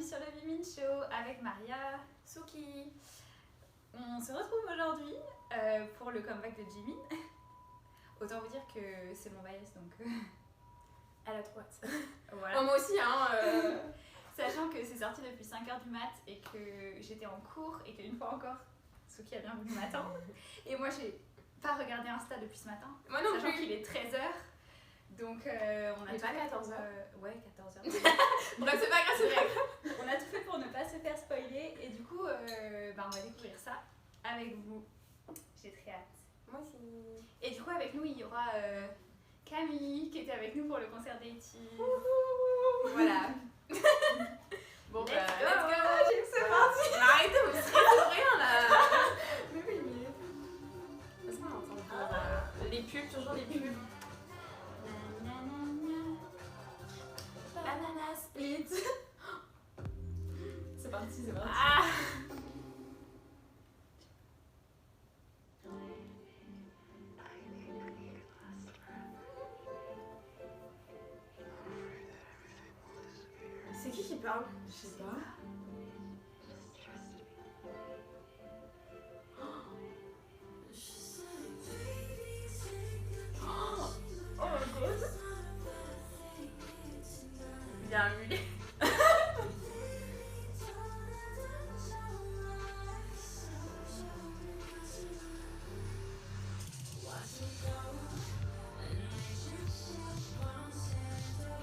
sur le Vimin Show avec Maria, Suki. On se retrouve aujourd'hui pour le comeback de Jimin. Autant vous dire que c'est mon bias donc. Elle a trop hâte. Voilà. Oh, moi aussi, hein. Sachant que c'est sorti depuis 5h du mat et que j'étais en cours et qu'une fois encore, Suki a bien voulu m'attendre. Et moi, j'ai pas regardé Insta depuis ce matin. Moi non Sachant plus. qu'il est 13h. Donc on a Mais tout pas fait 14h. Ouais, 14h. Bref, c'est pas grave, c'est vrai. On a tout fait pour ne pas se faire spoiler et du coup, on va découvrir ça avec vous. J'ai très hâte. Moi aussi. Et du coup, avec nous, il y aura Camille qui était avec nous pour le concert d'Haïti. Voilà. Bon, Let's bah, go. let's go. C'est parti. Mais arrêtez, vous stressez pour rien là. Mais oui, mais. Est-ce qu'on entend les pubs, toujours les pubs. Banana split. C'est parti, c'est parti. Ah. C'est qui parle? Je sais pas. Oh my god. Il y a un mulet.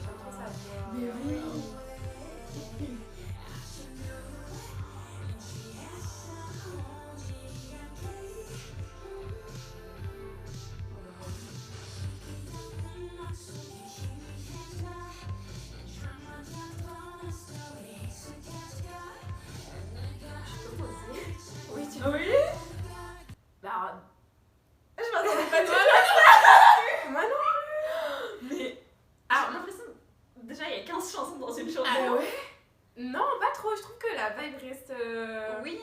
J'aime trop sa voix. Mais oui. Oui, tu Oui. Bah, Je m'attendais pas du tout. moi non. Mais ah, j'ai l'impression déjà il y a 15 chansons dans une chanson. Ah ouais? Non, pas trop. Je trouve que la vibe reste. Oui.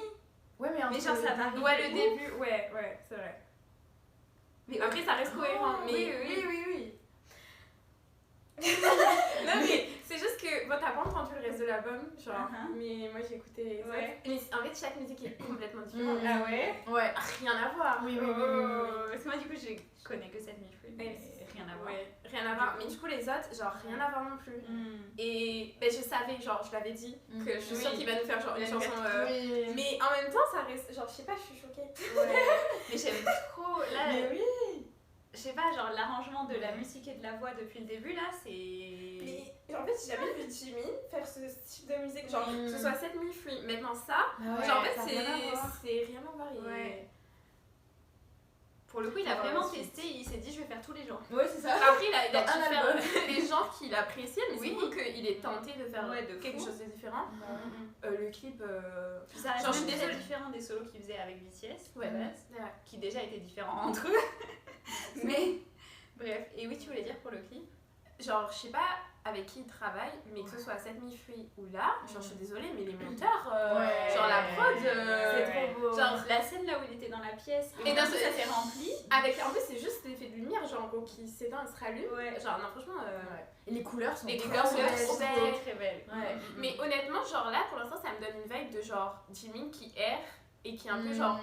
Ouais, mais Mais genre ça varie. Ouais, le début, ouais, c'est vrai. Mais Après, ça reste cohérent. Mais oui. Non, mais c'est juste que. Bon, t'as pas entendu le reste de l'album, genre. Mais moi, j'ai écouté les autres. Ouais. Mais en fait, chaque musique est complètement différente. Ah ouais. Ouais, rien à voir. Oui. Parce que moi du coup je connais que 7000 fruits, mais rien à voir. Ouais, rien à voir. Mais du coup, les autres, genre, rien à voir non plus. Et ben, je savais, genre, je l'avais dit, que je suis sûre Oui. qu'il va nous faire genre une chanson. Oui. Mais en même temps, ça reste. Genre, je sais pas, je suis choquée. Ouais. Mais j'aime trop. Là, Mais oui. je sais pas, genre l'arrangement de la musique et de la voix depuis le début là, c'est. Mais en fait, j'ai jamais vu Jimin faire ce type de musique, genre que ce soit 7000 fruits. Maintenant, ça, Ouais, genre en fait, ça a rien à voir. c'est rien à voir. Ouais. Pour le coup, il a vraiment testé, il s'est dit je vais faire tous les jours. Ouais, c'est ça. Après, il a Dans dû un faire album. les genres qu'il appréciait, mais Oui. c'est cool qu'il ait tenté de faire Ouais, de quelque fou. chose de différent. Le clip. Puis ça reste Genre, je suis même très désolée. différent des solos qu'il faisait avec BTS, Ouais, de base, ouais. qui déjà étaient différents entre eux. Mais bref, et oui, tu voulais dire pour le clip? Genre, je sais pas avec qui il travaille, mais que ce soit 7000 fruits ou là, genre, je suis désolée, mais les monteurs, genre la prod. C'est trop beau. Genre, La scène là où il était dans la pièce, Et et dans d'un coup ce- ça s'est rempli. avec en plus, c'est juste l'effet de lumière, genre, en gros, qui s'éteint et se rallume. Ouais. Genre, non, franchement. Et les couleurs sont Les trop couleurs sont belles. trop belles. C'était très belle. Ouais. Mais honnêtement, genre là, pour l'instant, ça me donne une vibe de genre Jimin qui erre et qui est un peu genre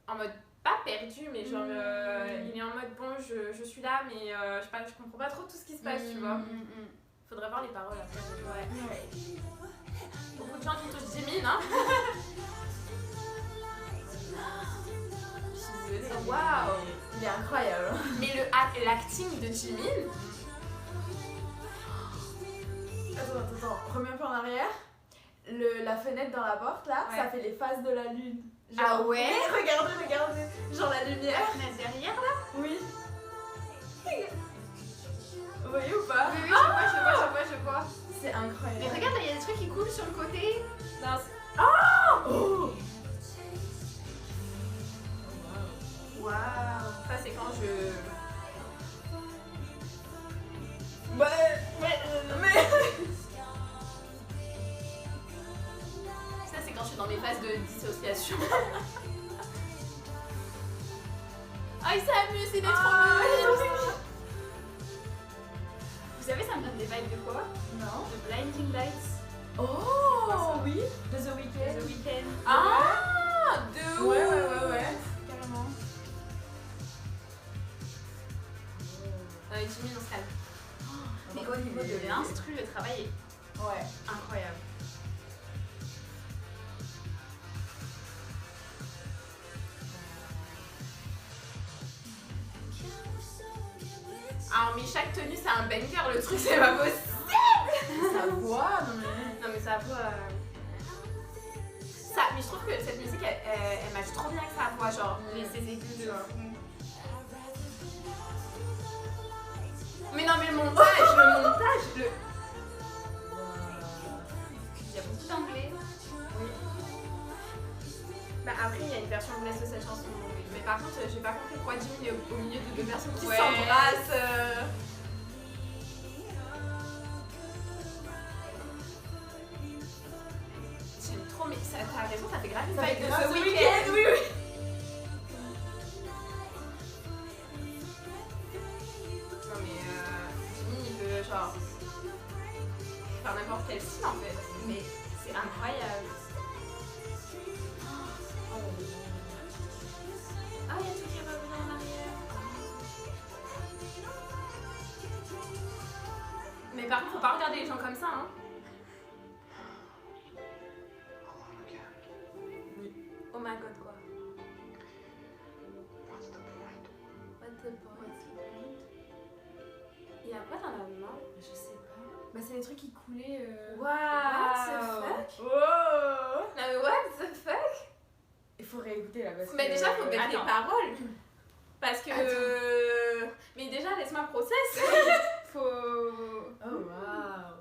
en mode pas perdu, mais genre il est en mode bon, je suis là, mais je sais pas, je comprends pas trop tout ce qui se passe, tu vois. Faudrait voir les paroles après. Ouais. Beaucoup de gens qui touchent Jimin, hein. Je suis désolée. Waouh, il est incroyable. Mais l'acting de Jimin, Attends, remets un peu en arrière. La fenêtre dans la porte là, Ouais. ça fait les phases de la lune. Ah ouais? Oui, regardez. Genre la lumière. Fenêtre derrière là? Oui. Vous voyez ou pas? Oui, je vois. C'est incroyable. Mais regarde, là, il y a des trucs qui coulent sur le côté. non, Oh Waouh. ça c'est quand je. mais... Ça c'est quand je suis dans mes phases de dissociation. Ah, il s'amuse, il est trop mignon. Vous savez, ça me donne des vibes de quoi? Non. De Blinding Lights. Oh oui, de The Weeknd. The Weeknd. Ah, de ouf. Ouais. Carrément. Jimmy, on se calme. Mais au niveau de l'instru, le travail est Ouais. incroyable. Ah, mais chaque tenue, c'est un banger, le truc, c'est pas possible. Sa voix, non mais... Non, mais ça voix. Ça, mais je trouve que cette musique, elle match trop bien avec sa voix, genre, ses aigus de fond. Mais non, mais le montage, Il y a beaucoup d'anglais. Oui. Bah après, il y a une version anglaise de cette chanson. Mais par contre, j'ai pas compris pourquoi Jimmy est au milieu de deux personnes qui s'embrassent. J'aime trop, mais t'as raison, ça fait grave une vibe de The Weeknd. Oui. Non mais Jimmy, il peut genre faire n'importe quel style en fait. Mais c'est incroyable. Ah, il y a tout qui est revenu en arrière. Mais par contre, faut pas regarder les gens comme ça, hein. Oh my god, quoi. What the point? Il y a quoi dans la main? Je sais pas. Bah c'est des trucs qui coulaient... What the fuck? Oh. Non mais what the fuck? Il faut réécouter là parce que... Mais déjà, faut mettre les Attends. paroles. Parce que... Attends. Mais déjà, laisse-moi process. Faut... Oh waouh.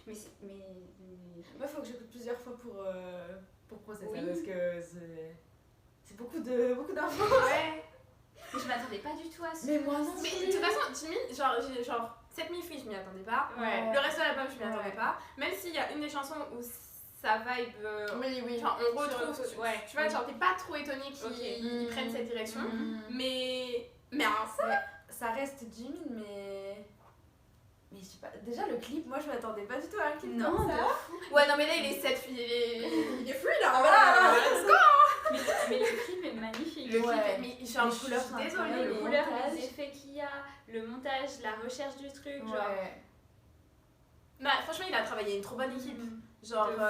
Mais Moi faut que j'écoute plusieurs fois pour processer Oui. parce que c'est beaucoup d'infos. Ouais. je m'attendais pas du tout à ça. Mais moi non. Mais de toute façon, Jimmy, genre 7000 filles, je m'y attendais pas. Ouais. Le reste de l'album, je m'y attendais Ouais. pas. Même s'il y a une des chansons où sa vibe... Oui. Genre, on retrouve... Ouais. Tu vois, genre, t'es pas trop étonné qu'ils Ok. prennent cette direction. Mm. Mais alors ça... Ouais, ça reste Jimin mais je sais pas, déjà le clip, moi je m'attendais pas du tout à un clip Non, comme de ça. Ouais, non mais là, il est 7 filles, il est free là. Ah, voilà. Let's go. mais le clip est magnifique. Le clip, Ouais. mais genre, Les je suis couleurs sont désolée. incroyables. Les Le couleurs, montage. les effets qu'il y a, le montage, la recherche du truc, genre. Ouais. Bah, franchement, il a travaillé une trop bonne équipe. Genre, De fou.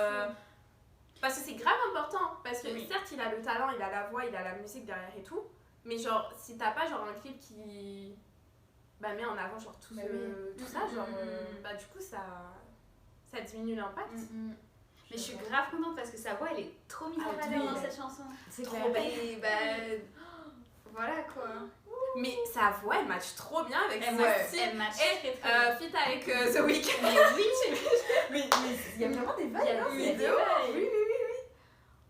parce que c'est grave important. Parce que Oui. certes, il a le talent, il a la voix, il a la musique derrière et tout. Mais genre, si t'as pas genre un clip qui bah, met en avant genre tout, Bah ce- oui. tout ça, genre, Mm. bah du coup, ça diminue l'impact. Mais je suis grave contente parce que sa voix elle est trop mise en Ah, valeur oui. dans cette chanson. C'est Trop clair. belle. Bah, voilà quoi. Mais sa voix, elle match trop bien avec Elle son match- style. elle match Et très, très bien. fit avec The Weeknd. Mais oui, Mais il y a vraiment des vibes, il y a hein, des c'est vibes. Oui.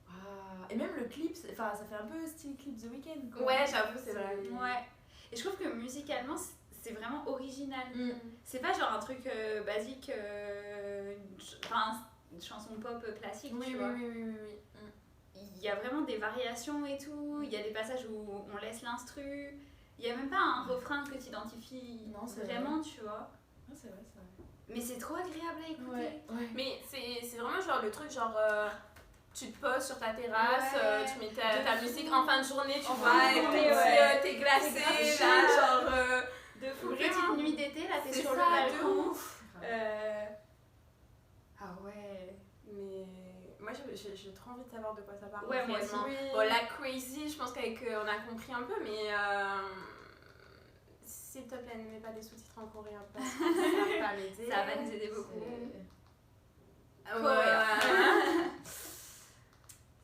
Ah, et même le clip, enfin ça fait un peu style clip The Weeknd quoi. Ouais, j'avoue, c'est vrai. Ouais. Et je trouve que musicalement c'est vraiment original. Mm. C'est pas genre un truc basique, enfin une chanson pop classique, Oui, tu oui, vois. oui. Il y a vraiment des variations et tout. Il y a des passages où on laisse l'instru. Il y a même pas un refrain que tu identifies Non, c'est vraiment, tu vois. Ah, c'est vrai. Mais c'est trop agréable à écouter. Ouais. Mais c'est vraiment genre le truc genre tu te poses sur ta terrasse, Ouais. tu mets ta musique en fin de journée, tu En vois, fin de avec journée, ton petit ouais. thé glacé, C'est grave là, chaud. genre... De fou, Vraiment. petite nuit d'été, là t'es c'est sur ça, le de balcon. ouf. Ah ouais. Mais moi j'ai trop envie de savoir de quoi ça parle. Ouais, moi aussi. réellement. Oui. Bon, la Crazy, je pense qu'avec on a compris un peu, mais s'il te plaît, ne mets pas des sous-titres en coréen parce que ça va pas m'aider. Ça va nous aider beaucoup.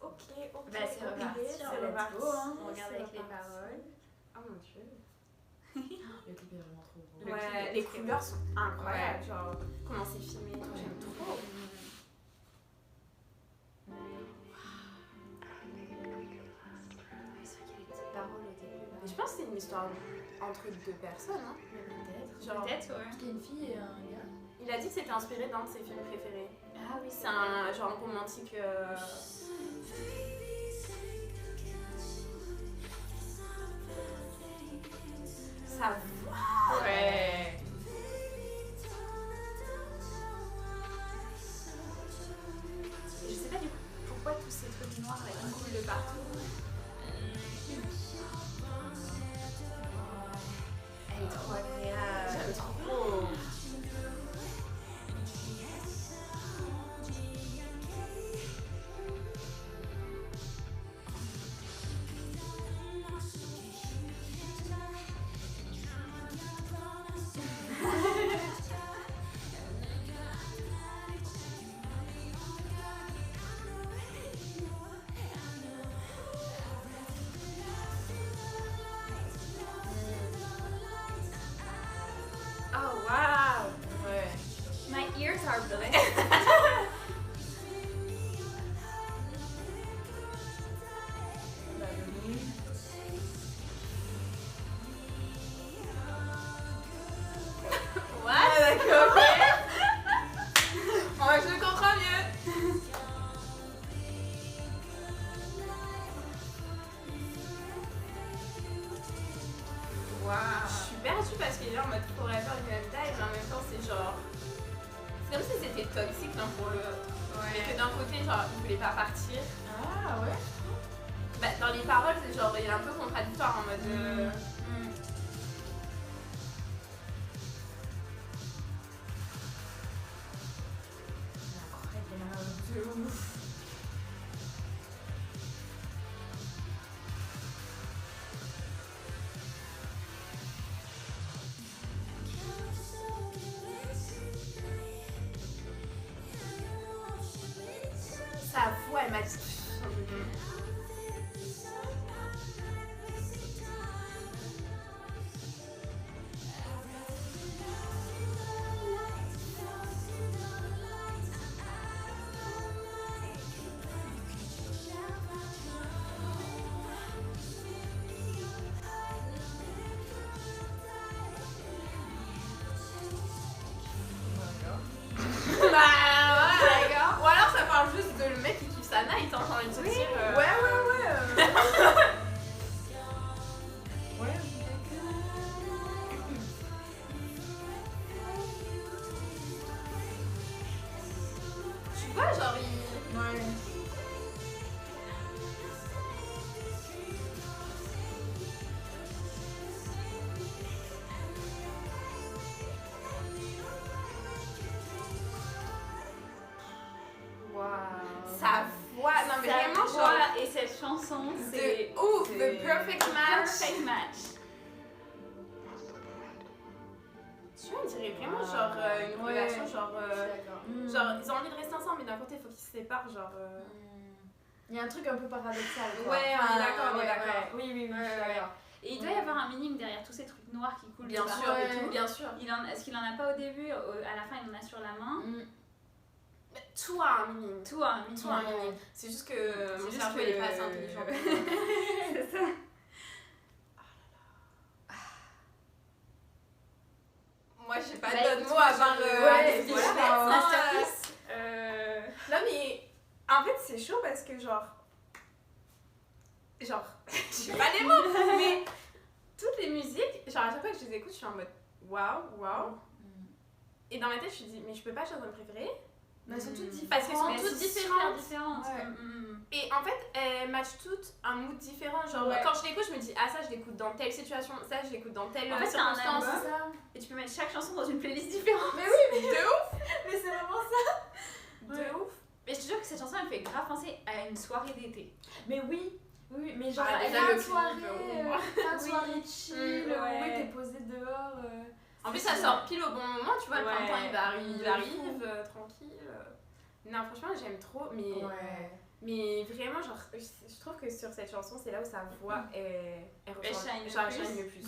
Ok, Bah, c'est reparti, c'est on reparti. On regarde C'est avec les reparti. paroles. Oh mon dieu. Le clip est vraiment trop beau. Le clip Ouais, est les très couleurs sont incroyables, Ouais. genre comment c'est filmé, et tout, j'aime trop. C'est vrai qu'il y a des petites paroles au début. Mais je pense que c'est une histoire entre deux personnes, hein. Peut-être. Genre, Peut-être, ouais. Parce qu'il y a une fille et un gars. il a dit que c'était inspiré d'un de ses films préférés. Ah oui, C'est un genre romantique. Sa voix. Ouais. de partout. Elle est trop agréable. J'aime trop. Oh wow. Ouais. My ears are blessed. Bah, le moon. What? Ah, d'accord, ok. Oh, je comprends mieux. Je suis perdue parce qu'il est en mode forever you and die, mais en même temps c'est genre. C'est comme si c'était toxique l'un pour l'autre. Mais que d'un côté, genre, il voulait pas partir. Ah ouais. Bah, dans les paroles, c'est genre, il est un peu contradictoire en mode. De ouf. Sa voix, elle m'a dit. Bah ouais, d'accord. Ou alors ça parle juste de le mec qui kiffe sa night, hein, j'ai envie de te dire. Ouais. Ouais. Tu vois, genre, il. Ouais. Sa voix, non mais Sa vraiment, voix genre. et cette chanson, c'est De ouf, c'est- the perfect match. perfect match. Tu vois, on dirait vraiment genre une Ouais. relation, genre. D'accord. Genre, ils ont envie de rester ensemble, mais d'un côté, il faut qu'ils se séparent, genre. Il y a un truc un peu paradoxal. Quoi. Ouais, on est d'accord, on est ouais, d'accord. ouais. Oui, je suis d'accord. Et il doit y avoir un meaning derrière tous ces trucs noirs qui coulent Bien de sûr, partout et ouais. tout. bien sûr. Est-ce qu'il en a pas au début, à la fin il en a sur la main. Mais tout a un meaning. Tout a un meaning. Tout a un meaning. C'est juste que mon juste cerveau que- il est pas assez intelligent. C'est ça. Moi j'ai pas Bah, d'autres écoute, mots à part. ouais, les voilà. voilà. Masterpiece. Non mais en fait c'est chaud parce que genre j'ai pas les mots mais toutes les musiques genre à chaque fois que je les écoute je suis en mode waouh et dans ma tête je me dis mais je peux pas choisir ma préférée Mais elles sont toutes différentes. parce qu'elles sont Mais toutes c'est différentes. super différentes. Ouais. Et en fait elles matchent toutes un mood différent genre Ouais. quand je l'écoute je me dis ah ça je l'écoute dans telle situation ça je l'écoute dans telle En fait, t'as un circonstance album. C'est ça. Et tu peux mettre chaque chanson dans une playlist différente. Mais oui, de ouf mais c'est vraiment ça. de ouf Mais je te jure que cette chanson elle me fait grave penser à une soirée d'été. Mais oui. Oui, mais genre, Ah, elle déjà, a le une clip, soirée, ouais. soirée chill, ouais. oui, t'es posé dehors. En plus, ça sort pile au bon moment, tu vois, le Ouais. printemps il De arrive fou. tranquille. Non, franchement, j'aime trop, mais, Ouais. mais vraiment, genre, je trouve que sur cette chanson, c'est là où sa voix elle shine le genre, plus. shine le plus.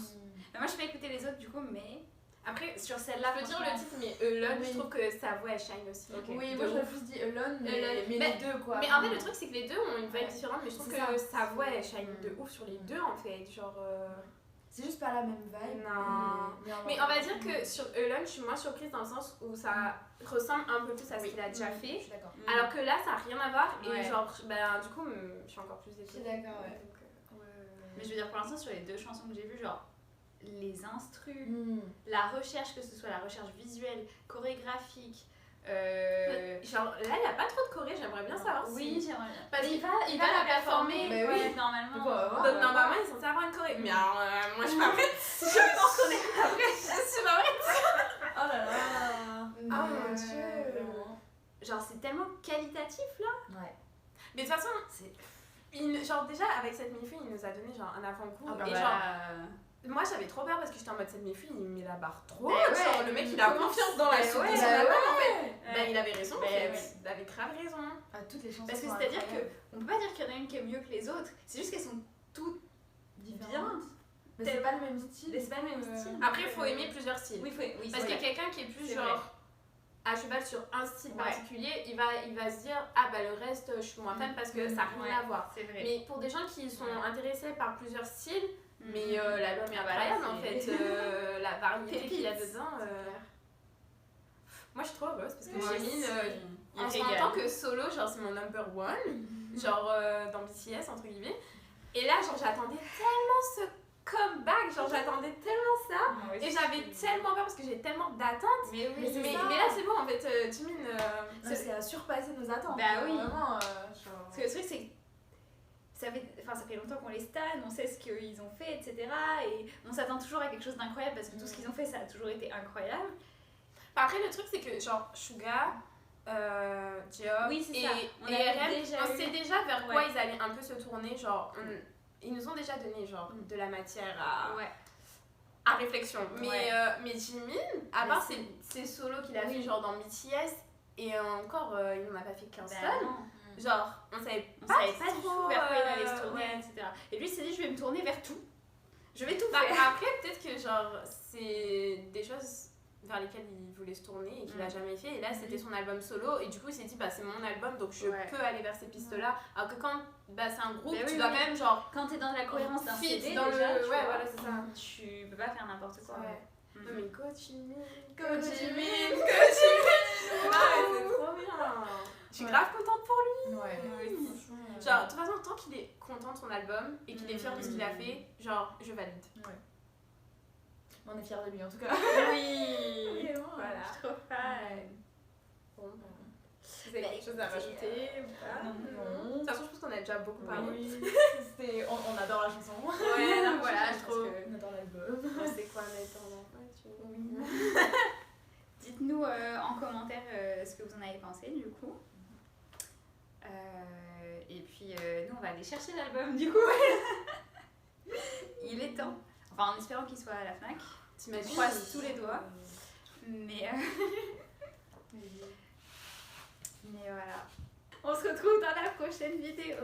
Mais moi je peux écouter les autres du coup, mais Après, sur celle-là, je peux dire franchement, le titre, mais Alone, Oui. je trouve que sa voix elle shine aussi. Oui, De moi ouf. j'aurais plus dit Alone, mais, Alone. mais Mais- les deux quoi. Mais en fait, le truc, c'est que les deux ont une vibe Ouais. différente, mais je trouve C'est que ça. sa voix elle shine de ouf sur les deux en fait. Genre. C'est juste pas la même vibe. Non. Mais on va dire que sur Alone, je suis moins surprise dans le sens où ça ressemble un peu plus à ce qu'il a déjà Je fait. suis d'accord. Alors que là, ça n'a rien à voir et Ouais. genre, ben, du coup, je suis encore plus Je suis étonnée. d'accord, ouais. Donc, Mais je veux dire, pour l'instant, sur les deux chansons que j'ai vues, genre les instrus, Mm. la recherche, que ce soit la recherche visuelle, chorégraphique, Genre là, il n'y a pas trop de Corée, j'aimerais bien savoir Oui, si. j'aimerais bien. Parce Mais qu'il il va la performer, Mais oui. normalement. Donc, on va voir. Donc normalement, ils sont censés avoir une Corée. Mais alors, moi, je suis pas prête. Je pense qu'on est pas prêts. Je suis pas prête. Oh là là. Oh mon Dieu. Genre, c'est tellement qualitatif là. Ouais. Mais de toute façon, C'est. genre déjà avec cette mini-fille, il nous a donné genre un avant-goût. Ah bah et ouais. genre, moi j'avais trop peur parce que j'étais en mode cette mini-fille, il met la barre trop Bah haute. ouais, Genre, le mec il a commence. confiance dans la Bah suite ouais. de son Bah album ouais. en fait. Ben il avait raison en Bah fait. ouais. Il avait grave raison. Ah, toutes les chansons. Parce que sont c'est-à-dire incroyables. qu'on peut pas dire qu'il y en a une qui est mieux que les autres, c'est juste qu'elles sont toutes bien. Mais c'est pas le même style. Mais c'est pas le même style. Après il faut aimer plusieurs styles. Oui, oui, Parce c'est qu'il y a vrai. quelqu'un qui est plus C'est genre à cheval sur un style Ouais. particulier, il va se dire ah bah le reste je suis moins fan parce que ça n'a rien Ouais, à voir. C'est vrai. Mais pour des gens qui sont intéressés par plusieurs styles, mais Mhm. l'album est Ah bah là, incroyable en c'est- fait, la variété qu'il y a Pépites. dedans. Moi je suis trop heureuse parce que Moi Jimin, aussi. en tant que solo, genre c'est mon number one, genre dans BTS entre guillemets. Et là, genre j'attendais tellement ce comeback, genre j'attendais tellement ça. Moi aussi. Et j'avais tellement peur parce que j'ai tellement d'attentes. Mais oui, Mais c'est Mais ça. là c'est bon en fait, Jimin. Non, ça a surpassé nos attentes. Bah oui. Vraiment. Genre... Parce que le truc, c'est que ça fait longtemps qu'on les stan, on sait ce qu'ils ont fait, etc. Et on s'attend toujours à quelque chose d'incroyable parce que tout ce qu'ils ont fait, ça a toujours été incroyable. Après, le truc, c'est que genre Suga, Diop Oui, c'est et, ça. On et avait RM, déjà on eu- sait déjà vers quoi Ouais. ils allaient un peu se tourner. Genre, ils nous ont déjà donné genre, de la matière Ouais. à réflexion. Mais, Ouais. mais Jimin, à Mais part c'est- ses solos qu'il a Oui. fait genre dans BTS, et encore, il n'en a pas fait qu'un Bah seul. non. Genre, on savait On pas, savait pas du trop, tout vers quoi il allait se tourner, ouais. etc. Et lui, il s'est dit, je vais me tourner vers tout. Je vais tout Bah, faire. après, peut-être que genre, c'est des choses vers lesquelles il voulait se tourner et qu'il a jamais fait. Et là, c'était son album solo. Et du coup, il s'est dit, bah, c'est mon album, donc je Ouais. peux aller vers ces pistes-là. Alors que quand bah, c'est un groupe, Bah oui, tu dois oui. quand même genre Quand t'es dans la cohérence d'un fit CD, dans déjà, le. tu Ouais, vois, voilà, c'est ça. tu peux pas faire n'importe quoi. Ouais. Mm. Non, mais Jimin. Go Jimin, Ah, c'est trop bien. Je suis Ouais. grave contente pour lui. Ouais. Oui. Franchement, Genre, de toute façon, tant qu'il est content de son album et qu'il est fier de ce qu'il a Mm. fait, genre, je valide. on est fiers de lui en tout cas. Oui. Vraiment, Voilà. Je suis trop fan. Bon, vous avez quelque chose à rajouter ou pas? Non. De toute façon, je pense qu'on a déjà beaucoup parlé. Oui. On adore la chanson. Ouais, non, voilà, je Parce trouve. que- On adore l'album. C'est quoi mettre en Oui. Dites-nous en commentaire ce que vous en avez pensé du coup. Et puis nous on va aller chercher l'album du coup. Il est temps. Enfin en espérant qu'il soit à la FNAC. T'imagines? On croise tous les doigts. Mais, mais voilà. On se retrouve dans la prochaine vidéo.